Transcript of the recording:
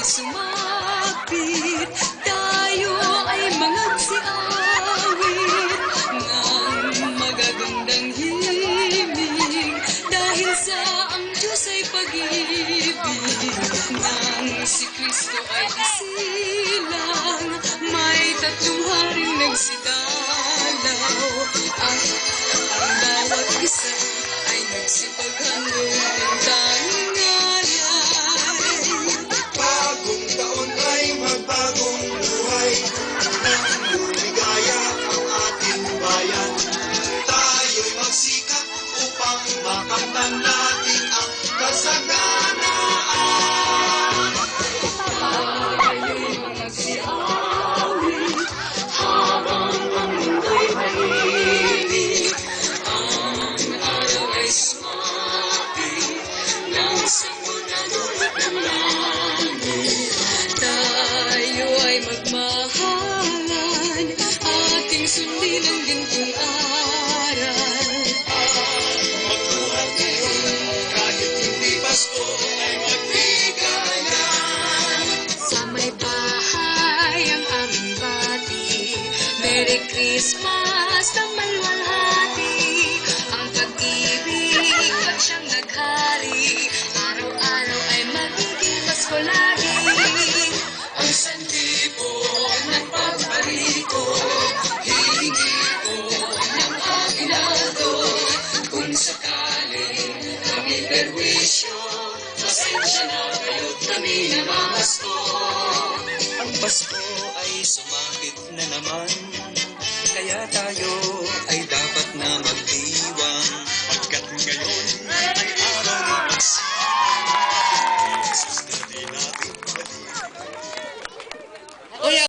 sumapit, tayo ay magsiawit ng magagandang himig, dahil sa ang Diyos ay pag-ibig. Nang si Kristo ay isilang, may tatlong haring nagsidalaw, at ang bawat isa ay nagsipaghandog ng tanging alay. Bagong taon ay magbagong buhay, nang lumigaya ang ating bayan. Tayo'y magsikap upang makamtan natin ang kasaganaan. Tayo'y magsiawit habang ang mundo'y mainit. Ang araw ay sumapit nang sa unang dulot ng langit. Tayo ay magmahalan, ating sundin ang gintong aral. Magbuhat ngayon, kahit hindi Pasko ay magbigayan. Sa may bahay ang aming bati, Merry Christmas na malwalhati. Ang pag-ibig at siyang naghari, araw-araw ay magiging Pasko lagi. Ang santipon ng pagbariko, hihingi ko ng aking aldo. Kung sakaling kami perwisyo, pasensya na kayo't kami namamasko. Ang Pasko ay sumapit na naman, kaya tayo